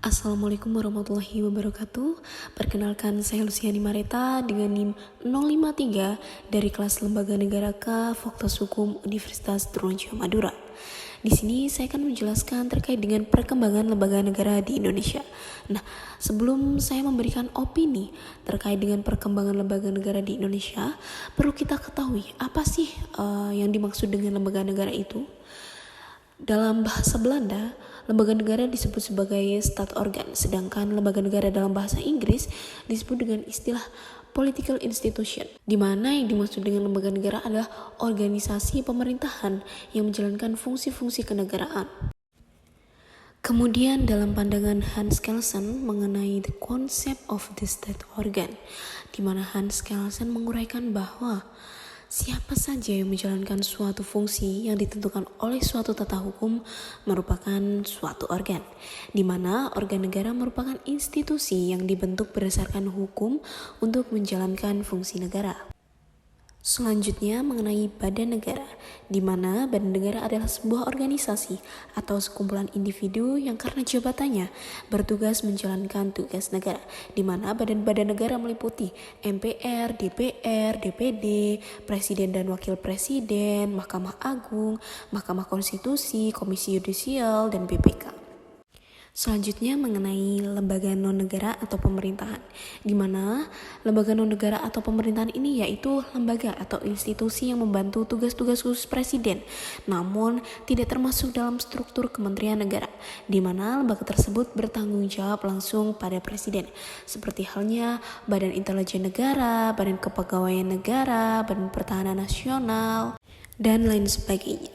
Assalamualaikum warahmatullahi wabarakatuh. Perkenalkan, saya Luciani Mareta dengan NIM 053 dari kelas Lembaga Negara K, Fakultas Hukum Universitas Trunojoyo Madura. Di sini saya akan menjelaskan terkait dengan perkembangan lembaga negara di Indonesia. Nah, sebelum saya memberikan opini terkait dengan perkembangan lembaga negara di Indonesia, perlu kita ketahui apa sih yang dimaksud dengan lembaga negara itu. Dalam bahasa Belanda, lembaga negara disebut sebagai staatsorgan, sedangkan lembaga negara dalam bahasa Inggris disebut dengan istilah political institution, di mana yang dimaksud dengan lembaga negara adalah organisasi pemerintahan yang menjalankan fungsi-fungsi kenegaraan. Kemudian dalam pandangan Hans Kelsen mengenai the concept of the state organ, di mana Hans Kelsen menguraikan bahwa siapa saja yang menjalankan suatu fungsi yang ditentukan oleh suatu tata hukum merupakan suatu organ, di mana organ negara merupakan institusi yang dibentuk berdasarkan hukum untuk menjalankan fungsi negara. Selanjutnya mengenai badan negara, di mana badan negara adalah sebuah organisasi atau sekumpulan individu yang karena jabatannya bertugas menjalankan tugas negara, di mana badan-badan negara meliputi MPR, DPR, DPD, Presiden dan Wakil Presiden, Mahkamah Agung, Mahkamah Konstitusi, Komisi Yudisial, dan BPK. Selanjutnya mengenai lembaga non-negara atau pemerintahan, di mana lembaga non-negara atau pemerintahan ini yaitu lembaga atau institusi yang membantu tugas-tugas khusus presiden, namun tidak termasuk dalam struktur kementerian negara, di mana lembaga tersebut bertanggung jawab langsung pada presiden, seperti halnya Badan Intelijen Negara, Badan Kepegawaian Negara, Badan Pertahanan Nasional, dan lain sebagainya.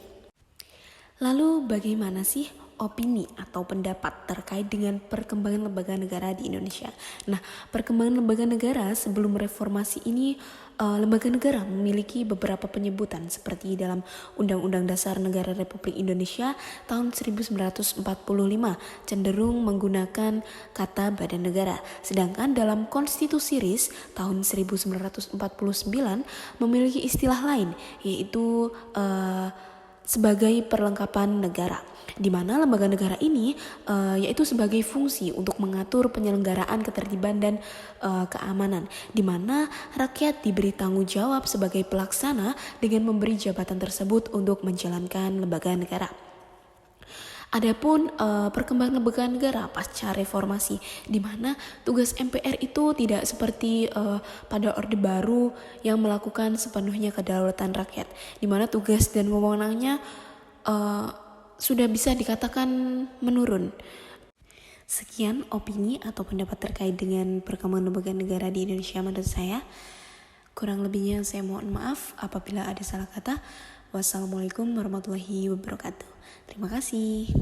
Lalu bagaimana sih opini atau pendapat terkait dengan perkembangan lembaga negara di Indonesia? Nah, perkembangan lembaga negara sebelum reformasi ini, lembaga negara memiliki beberapa penyebutan seperti dalam Undang-Undang Dasar Negara Republik Indonesia tahun 1945 cenderung menggunakan kata badan negara, sedangkan dalam Konstitusi RIS tahun 1949 memiliki istilah lain, yaitu sebagai perlengkapan negara, di mana lembaga negara ini yaitu sebagai fungsi untuk mengatur penyelenggaraan ketertiban dan keamanan, di mana rakyat diberi tanggung jawab sebagai pelaksana dengan memberi jabatan tersebut untuk menjalankan lembaga negara. Adapun perkembangan lembaga negara pasca reformasi, di mana tugas MPR itu tidak seperti pada Orde Baru yang melakukan sepenuhnya kedaulatan rakyat, di mana tugas dan wewenangnya sudah bisa dikatakan menurun. Sekian opini atau pendapat terkait dengan perkembangan lembaga negara di Indonesia menurut saya. Kurang lebihnya saya mohon maaf apabila ada salah kata. Wassalamualaikum warahmatullahi wabarakatuh. Terima kasih.